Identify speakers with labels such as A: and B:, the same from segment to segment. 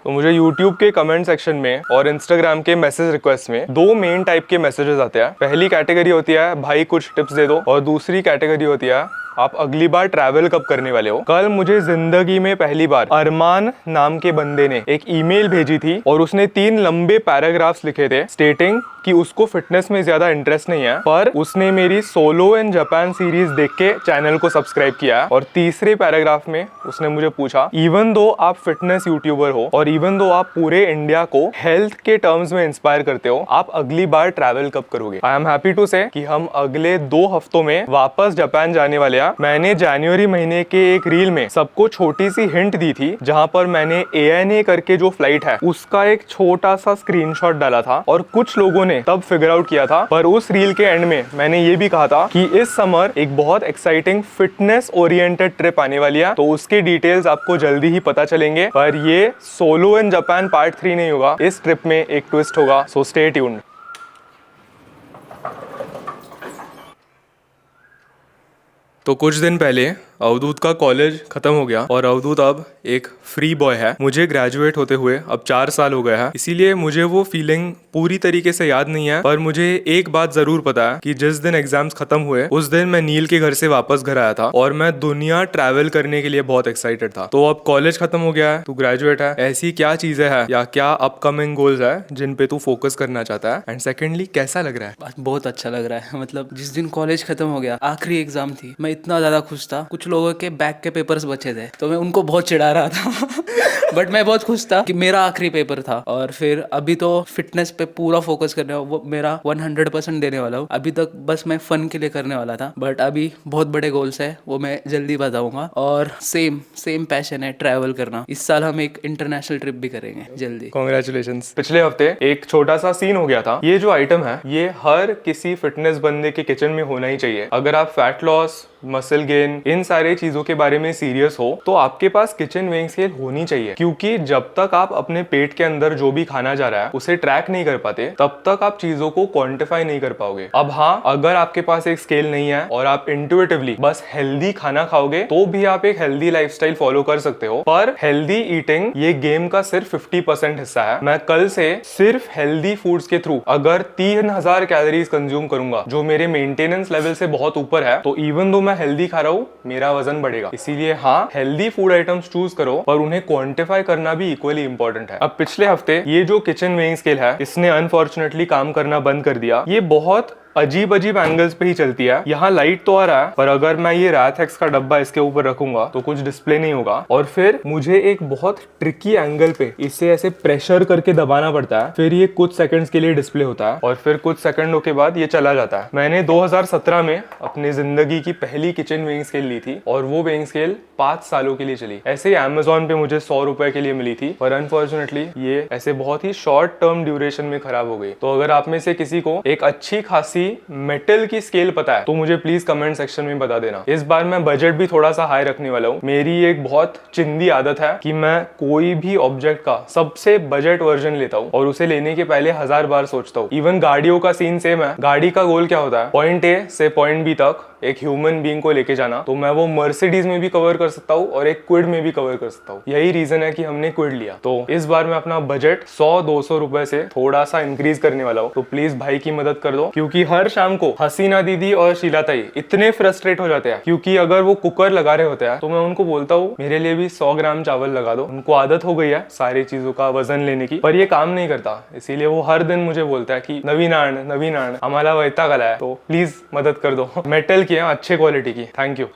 A: तो मुझे यूट्यूब के कमेंट सेक्शन में और इंस्टाग्राम के मैसेज रिक्वेस्ट में दो मेन टाइप के मैसेजेस आते हैं। पहली कैटेगरी होती है भाई कुछ टिप्स दे दो, और दूसरी कैटेगरी होती है आप अगली बार ट्रैवल कब करने वाले हो। कल मुझे जिंदगी में पहली बार अरमान नाम के बंदे ने एक ईमेल भेजी थी और उसने 3 लंबे पैराग्राफ्स लिखे थे स्टेटिंग कि उसको फिटनेस में ज्यादा इंटरेस्ट नहीं है, पर उसने मेरी सोलो इन जापान सीरीज देख के चैनल को सब्सक्राइब किया। और तीसरे पैराग्राफ में उसने मुझे पूछा, इवन दो आप फिटनेस यूट्यूबर हो और इवन दो आप पूरे इंडिया को हेल्थ के टर्म्स में इंस्पायर करते हो, आप अगली बार ट्रैवल कब करोगे। आई एम हैप्पी टू से कि हम अगले 2 हफ्तों में वापस जापान जाने वाले हैं। मैंने जनवरी महीने के एक रील में सबको छोटी सी हिंट दी थी, जहां पर मैंने ANA करके जो फ्लाइट है उसका एक छोटा सा स्क्रीनशॉट डाला था और कुछ लोगों ने तब फिगर आउट किया था। पर उस रील के एंड में मैंने ये भी कहा था कि इस समर एक बहुत एक्साइटिंग फिटनेस ओरिएंटेड ट्रिप आने वाली है, तो उसके डिटेल्स आपको जल्दी ही पता चलेंगे। पर ये सोलो इन जापान पार्ट 3 नहीं होगा, इस ट्रिप में एक ट्विस्ट होगा, सो स्टे ट्यून्ड। तो कुछ दिन पहले अवधूत का कॉलेज खत्म हो गया और अवधूत अब एक फ्री बॉय है। मुझे ग्रेजुएट होते हुए अब 4 साल हो गए हैं, इसीलिए मुझे वो फीलिंग पूरी तरीके से याद नहीं है। पर मुझे एक बात जरूर पता है कि जिस दिन एग्जाम्स खत्म हुए उस दिन मैं नील के घर से वापस घर आया था और मैं दुनिया ट्रैवल करने के लिए बहुत एक्साइटेड था। तो अब कॉलेज खत्म हो गया है, तू ग्रेजुएट है, ऐसी क्या चीजें हैं या क्या अपकमिंग गोल्स है जिन पे तू फोकस करना चाहता है, एंड सेकेंडली कैसा लग रहा है।
B: बहुत अच्छा लग रहा है। मतलब जिस दिन कॉलेज खत्म हो गया, आखिरी एग्जाम थी, मैं इतना ज्यादा खुश था। कुछ लोगों के बैक के पेपर्स बचे थे तो मैं उनको बहुत चिढ़ा रहा था बट मैं बहुत खुश था कि मेरा आखिरी पेपर था। और फिर अभी तो फिटनेस पे पूरा फोकस करने वो मेरा 100% देने वाला हूँ। अभी तक बस मैं फन के लिए करने वाला था, बट अभी बहुत बड़े गोल्स है, वो मैं जल्दी बताऊंगा। और सेम पैशन है ट्रैवल करना। इस साल हम एक इंटरनेशनल ट्रिप भी करेंगे जल्दी।
A: कांग्रेचुलेशंस। पिछले हफ्ते एक छोटा सा सीन हो गया था। ये जो आइटम है ये हर किसी फिटनेस बंदे के किचन में होना ही चाहिए। अगर आप फैट लॉस, मसल गेन, इन सारे चीजों के बारे में सीरियस हो तो आपके पास किचन वेइंग स्केल होनी चाहिए, क्योंकि जब तक आप अपने पेट के अंदर जो भी खाना जा रहा है उसे ट्रैक नहीं कर पाते तब तक आप चीजों को क्वांटिफाई नहीं कर पाओगे। अब हाँ, अगर आपके पास एक स्केल नहीं है और आप इंट्यूटिवली बस हेल्दी खाना खाओगे तो भी आप एक हेल्दी लाइफस्टाइल फॉलो कर सकते हो। पर हेल्दी ईटिंग ये गेम का सिर्फ 50% हिस्सा है। मैं कल से सिर्फ हेल्दी फूड्स के थ्रू अगर 3000 कैलोरीज कंज्यूम करूंगा, जो मेरे मेंटेनेंस लेवल से बहुत ऊपर है, तो इवन दो मैं हेल्दी खा रहा हूँ मेरा वजन बढ़ेगा। इसीलिए हाँ, हेल्दी फूड आइटम्स चूज करो, पर उन्हें क्वांटिफाई करना भी इक्वली इंपॉर्टेंट है। अब पिछले हफ्ते ये जो किचन वेइंग स्केल है इसने अनफॉर्चुनेटली काम करना बंद कर दिया। ये बहुत अजीब एंगल्स पे ही चलती है। यहाँ लाइट तो आ रहा है, पर अगर मैं ये रैथेक्स का डब्बा इसके ऊपर रखूंगा तो कुछ डिस्प्ले नहीं होगा। और फिर मुझे एक बहुत ट्रिकी एंगल पे इसे ऐसे प्रेशर करके दबाना पड़ता है, फिर ये कुछ सेकंड्स के लिए डिस्प्ले होता है और फिर कुछ सेकंडों के बाद ये चला जाता है। मैंने 2017 में अपनी जिंदगी की पहली किचन वेइंग स्केल ली थी और वो वेइंग स्केल 5 सालों के लिए चली। ऐसे ही अमेजोन पे मुझे 100 रुपए के लिए मिली थी, पर अनफॉर्चुनेटली ये ऐसे बहुत ही शॉर्ट टर्म ड्यूरेशन में खराब हो गई। तो अगर आप में से किसी को एक अच्छी खासी मेटल की स्केल पता है तो मुझे प्लीज कमेंट सेक्शन में बता देना। इस बार मैं बजट भी थोड़ा सा हाई रखने वाला हूँ। मेरी एक बहुत चिंदी आदत है कि मैं कोई भी ऑब्जेक्ट का सबसे बजट वर्जन लेता हूँ और उसे लेने के पहले 1000 बार सोचता हूँ। इवन गाड़ियों का सीन सेम है। गाड़ी का गोल क्या होता है? पॉइंट ए से पॉइंट बी तक एक ह्यूमन बीइंग को लेके जाना। तो मैं वो मर्सिडीज में भी कवर कर सकता हूँ और एक क्विड में भी कवर कर सकता हूँ। यही रीजन है कि हमने क्विड लिया। तो इस बार मैं अपना बजट 100-200 रुपए से थोड़ा सा इंक्रीज करने वाला हूँ। तो प्लीज भाई की मदद कर दो, क्योंकि हर शाम को हसीना दीदी और शीला ताई इतने फ्रस्ट्रेट हो जाते हैं, क्योंकि अगर वो कुकर लगा रहे होते हैं तो मैं उनको बोलता हूँ मेरे लिए भी 100 ग्राम चावल लगा दो। उनको आदत हो गई है सारी चीजों का वजन लेने की, पर ये काम नहीं करता। इसीलिए वो हर दिन मुझे बोलता है कि नवीन आण हमारा वैता गला है। तो प्लीज मदद कर दो। मेटल की है, अच्छे क्वालिटी की। Thank you.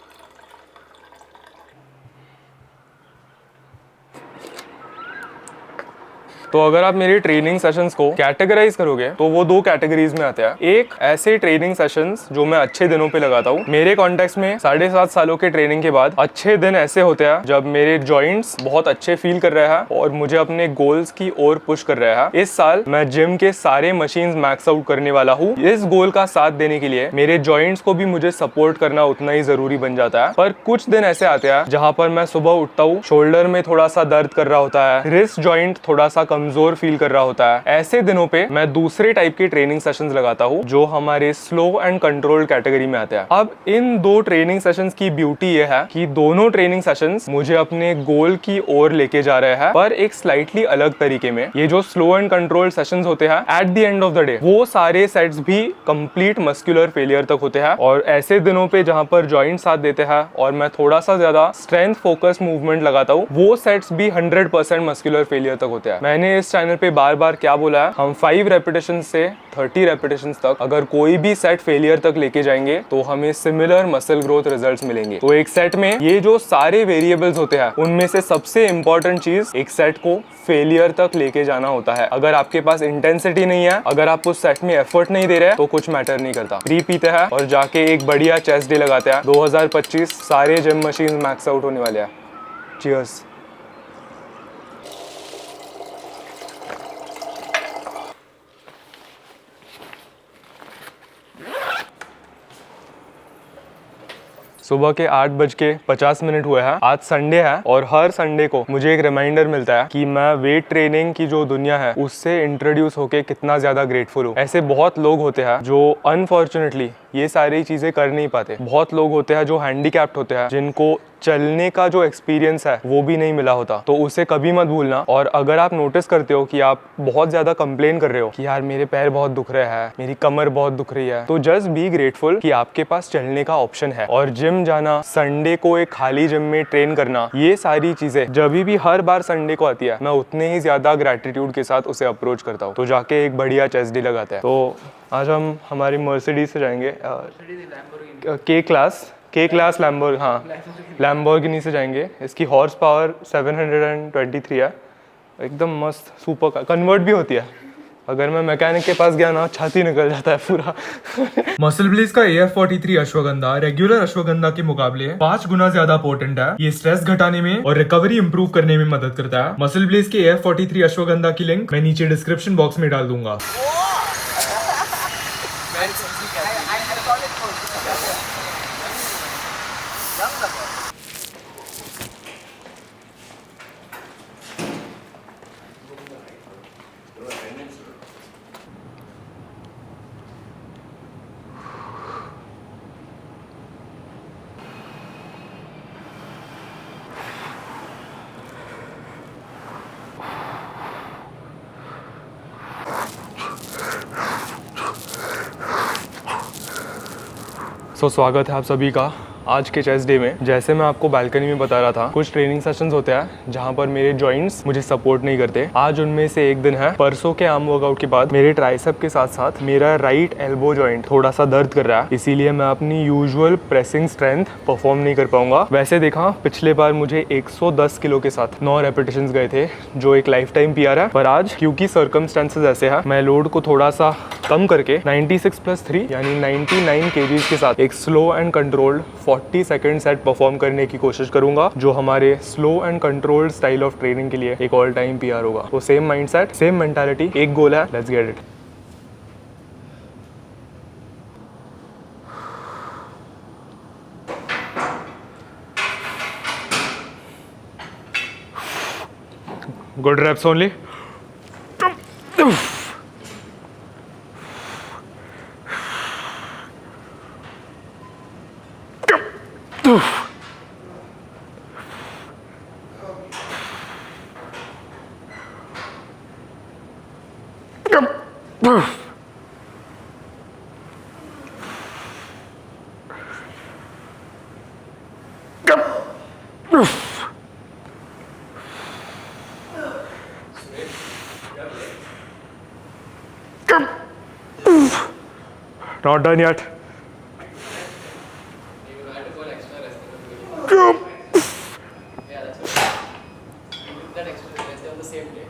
A: तो अगर आप मेरी ट्रेनिंग सेशंस को कैटेगराइज करोगे तो वो 2 कैटेगरीज में आते हैं। एक ऐसे ट्रेनिंग सेशंस जो मैं अच्छे दिनों पे लगाता हूँ। मेरे कॉन्टेक्स्ट में 7.5 सालों के ट्रेनिंग के बाद अच्छे दिन ऐसे होते हैं जब मेरे जॉइंट्स बहुत अच्छे फील कर रहे हैं और मुझे अपने गोल्स की ओर पुश कर रहे हैं। इस साल मैं जिम के सारे मशीन्स मैक्स आउट करने वाला हूँ। इस गोल का साथ देने के लिए मेरे जॉइंट्स को भी मुझे सपोर्ट करना उतना ही जरूरी बन जाता है। पर कुछ दिन ऐसे आते हैं जहाँ पर मैं सुबह उठता हूँ, शोल्डर में थोड़ा सा दर्द कर रहा होता है, रिस्ट जॉइंट थोड़ा सा कमजोर फील कर रहा होता है, ऐसे दिनों पे मैं दूसरे टाइप के ट्रेनिंग सेशंस लगाता हूँ जो हमारे स्लो एंड कंट्रोल कैटेगरी में आते हैं। अब इन दो ट्रेनिंग सेशंस की ब्यूटी ये है कि दोनों ट्रेनिंग सेशंस मुझे अपने गोल की ओर लेके जा रहे हैं, पर एक स्लाइटली अलग तरीके में। ये जो स्लो एंड कंट्रोल सेशंस होते हैं, at the end of the day वो सारे सेट्स भी कंप्लीट मस्कुलर फेलियर तक होते हैं। और ऐसे दिनों पे जहां पर जॉइंट साथ देते हैं और मैं थोड़ा सा ज्यादा स्ट्रेंथ फोकस मूवमेंट लगाता हूँ, वो सेट्स भी 100% मस्कुलर फेलियर तक होते हैं। मैंने इस चैनल पे बार बार क्या बोला है, हम 5 रेपिटेशन से 30 रेपिटेशन तक अगर कोई भी सेट फेलियर तक लेके जाएंगे तो हमें सिमिलर मसल ग्रोथ रिजल्ट्स मिलेंगे। तो एक सेट में ये जो सारे वेरिएबल्स होते हैं, उनमें से सबसे इंपॉर्टेंट चीज एक सेट को फेलियर तक लेके जाना होता है। अगर आपके पास इंटेंसिटी नहीं है, अगर आप उस सेट में एफर्ट नहीं दे रहे हैं, तो कुछ मैटर नहीं करता। फ्री पीते हैं और जाके एक बढ़िया चेस्ट डे लगाते हैं। 2025 सारे जिम मशीन मैक्स आउट होने वाले हैं। चीयर्स। सुबह के 8:50 हुए हैं। आज संडे है और हर संडे को मुझे एक रिमाइंडर मिलता है कि मैं वेट ट्रेनिंग की जो दुनिया है उससे इंट्रोड्यूस होके कितना ज्यादा ग्रेटफुल हूँ। ऐसे बहुत लोग होते हैं जो अनफॉर्चुनेटली ये सारी चीजें कर नहीं पाते। बहुत लोग होते हैं जो हैंडीकैप्ड होते हैं, जिनको चलने का जो एक्सपीरियंस है वो भी नहीं मिला होता। तो उसे कभी मत भूलना। और अगर आप नोटिस करते हो कि आप बहुत ज्यादा कंप्लेन कर रहे हो कि यार मेरे पैर बहुत दुख रहे हैं, मेरी कमर बहुत दुख रही है, तो जस्ट बी ग्रेटफुल कि आपके पास चलने का ऑप्शन है। और जिम जाना, संडे को एक खाली जिम में ट्रेन करना, ये सारी चीजें जब भी हर बार संडे को आती है, मैं उतने ही ज्यादा ग्रेटिट्यूड के साथ उसे अप्रोच करता हूँ। तो जाके एक बढ़िया चेस्ट डे लगाते हैं। तो आज हम हमारी मर्सिडीज से जाएंगे, के क्लास लैम्बोर्गिनी, हाँ लैम्बोर्गिनी से जाएंगे। इसकी हॉर्स पावर 723 है। एकदम मस्त सुपर कन्वर्ट भी होती है। अगर मैं मैकेनिक के पास गया ना, छाती निकल जाता है पूरा।
C: मसल ब्लेज का AF43 अश्वगंधा रेगुलर अश्वगंधा के मुकाबले 5 गुना ज्यादा पोटेंट है। ये स्ट्रेस घटाने में और रिकवरी इंप्रूव करने में मदद करता है। मसल ब्लेज के AF43 अश्वगंधा की लिंक मैं नीचे डिस्क्रिप्शन बॉक्स में डाल दूंगा।
A: स्वागत है आप सभी का आज के चेस्ट डे में। जैसे मैं आपको बालकनी में बता रहा था, कुछ ट्रेनिंग सेशंस होते हैं जहां पर मेरे जॉइंट्स मुझे सपोर्ट नहीं करते। आज उनमें से एक दिन है। परसों के आर्म वर्कआउट के बाद मेरे ट्राइसेप के साथ साथ मेरा राइट एल्बो जॉइंट थोड़ा सा दर्द कर रहा है, इसीलिए मैं अपनी यूजुअल प्रेसिंग स्ट्रेंथ परफॉर्म नहीं कर पाऊंगा। वैसे देखा, पिछले बार मुझे 110 किलो के साथ 9 रेपिटेशंस गए थे, जो एक लाइफ टाइम PR है। पर आज क्योंकि सर्कमस्टेंसेस ऐसे हैं, मैं लोड को थोड़ा सा कम करके 96+3 यानी 99 kgs के साथ एक slow and controlled 40 second set perform करने की कोशिश करूंगा, जो हमारे slow and controlled style of training के लिए एक ऑल टाइम PR होगा। तो सेम माइंडसेट, सेम मेंटालिटी, एक गोल है, let's get it. Good reps only. Not done yet.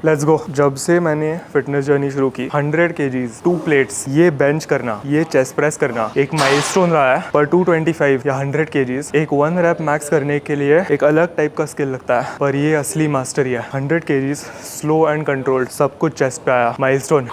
A: Let's go. जब से मैंने फिटनेस जर्नी शुरू की, 100 kgs 2 प्लेट्स, ये बेंच करना, ये चेस्ट प्रेस करना एक माइलस्टोन रहा है। पर 225 या 100 kgs एक 1 रैप मैक्स करने के लिए एक अलग टाइप का स्किल लगता है, पर ये असली मास्टरी है। 100 kgs स्लो एंड कंट्रोल्ड, सब कुछ चेस्ट पे आया, milestone.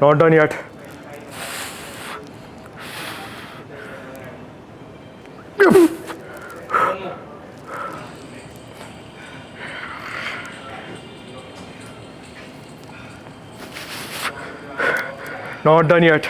A: Not done yet. Not done yet.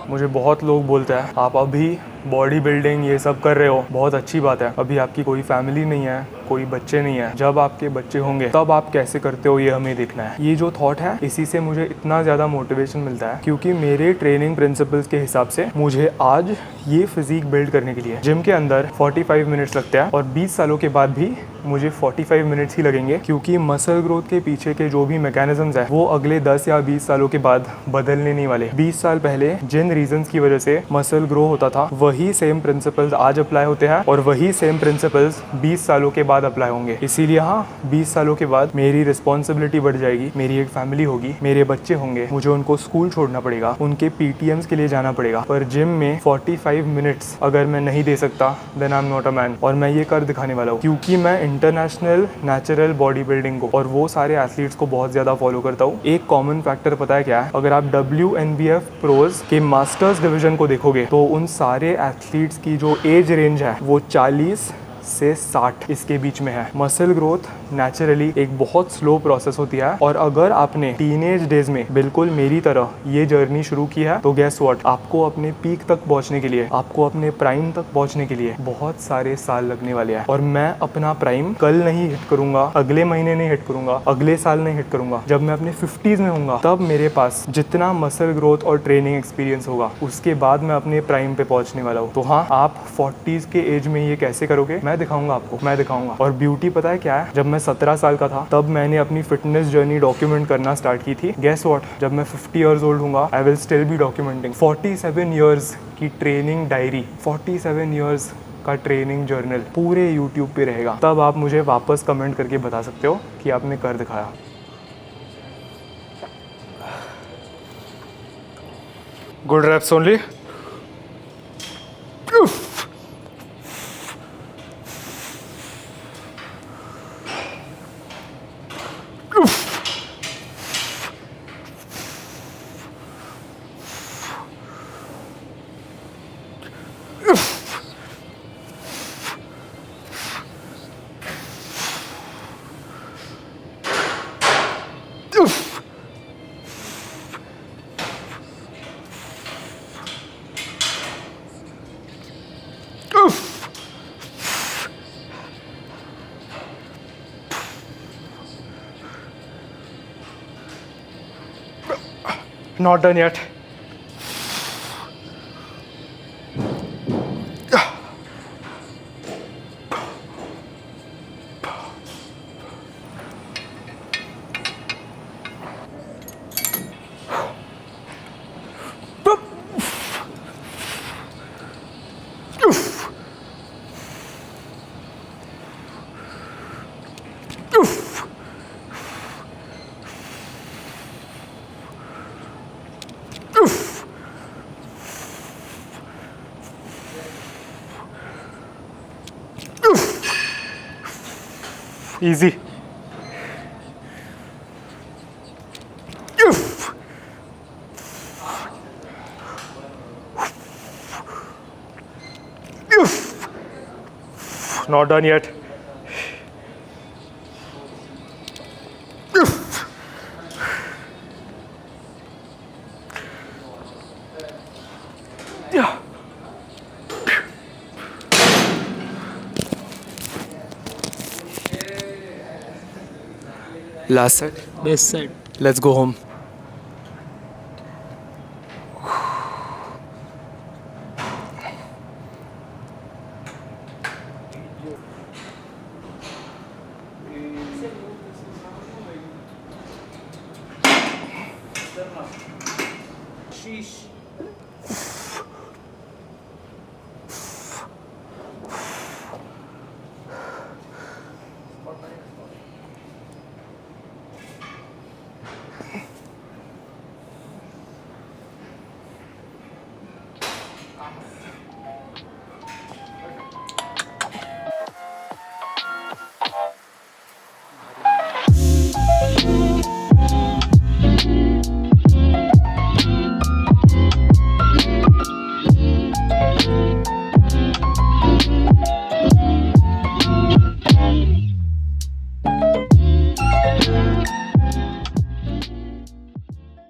A: मुझे बहुत लोग बोलते हैं आप अभी बॉडी बिल्डिंग ये सब कर रहे हो, बहुत अच्छी बात है, अभी आपकी कोई फैमिली नहीं है, कोई बच्चे नहीं है, जब आपके बच्चे होंगे तब आप कैसे करते हो ये हमें देखना है। ये जो थॉट है इसी से मुझे इतना ज़्यादा मोटिवेशन मिलता है, क्योंकि मेरे ट्रेनिंग प्रिंसिपल्स के हिसाब से मुझे आज ये फिजिक बिल्ड करने के लिए जिम के अंदर 45 मिनट्स लगते हैं और 20 सालों के बाद भी मुझे 45 मिनट्स ही लगेंगे, क्योंकि मसल ग्रोथ के पीछे के जो भी मैकेनिज्म्स है वो अगले 10 या 20 सालों के बाद बदलने नहीं वाले। 20 साल पहले जिन रीजंस की वजह से मसल ग्रो होता था वही सेम प्रिंसिपल्स आज अप्लाई होते हैं और वही सेम प्रिंसिपल्स 20 सालों के बाद अप्लाई होंगे। इसीलिए हाँ, 20 सालों के बाद मेरी रिस्पॉन्सिबिलिटी बढ़ जाएगी, मेरी एक फैमिली होगी, मेरे बच्चे होंगे, मुझे उनको स्कूल छोड़ना पड़ेगा, उनके PTMs के लिए जाना पड़ेगा, पर जिम में 45 मिनट्स अगर मैं नहीं दे सकता then I am not a man. और मैं ये कर दिखाने वाला हूँ, क्योंकि मैं इंटरनेशनल नेचुरल बॉडी बिल्डिंग को और वो सारे एथलीट्स को बहुत ज़्यादा फॉलो करता हूँ। एक कॉमन फैक्टर पता है क्या है? अगर आप WNBF प्रोज के मास्टर्स डिवीजन को देखोगे तो उन सारे एथलीट्स की जो एज रेंज है वो 40 से 60 इसके बीच में है। मसल ग्रोथ नेचुरली एक बहुत स्लो प्रोसेस होती है, और अगर आपने टीनेज डेज में बिल्कुल मेरी तरह ये जर्नी शुरू की है तो गेस व्हाट, आपको अपने पीक तक पहुंचने के लिए, आपको अपने प्राइम तक पहुंचने के लिए बहुत सारे साल लगने वाले हैं। और मैं अपना प्राइम कल नहीं हिट करूंगा, अगले महीने नहीं हिट करूंगा, अगले साल नहीं हिट करूंगा, जब मैं अपने 50s में होऊंगा तब मेरे पास जितना मसल ग्रोथ और ट्रेनिंग एक्सपीरियंस होगा उसके बाद मैं अपने प्राइम पे पहुंचने वाला हूँ। तो हाँ, आप 40s के एज में ये कैसे करोगे मैं दिखाऊंगा आपको, मैं दिखाऊंगा। और ब्यूटी पता है क्या है? जब मैं 17 साल का था तब मैंने अपनी फिटनेस जर्नी डॉक्यूमेंट करना स्टार्ट की थी। गेस व्हाट, जब मैं 50 इयर्स ओल्ड हूँगा I will still be documenting 47 years की ट्रेनिंग डायरी, 47 इयर्स का ट्रेनिंग जर्नल पूरे यूट्यूब पे रहेगा। तब आप मुझे वापस कमेंट करके बता सकते हो कि आपने कर दिखाया। Good reps only. Not done yet. Easy. Not done yet. Yeah. Last set.
B: Best set.
A: Let's go home.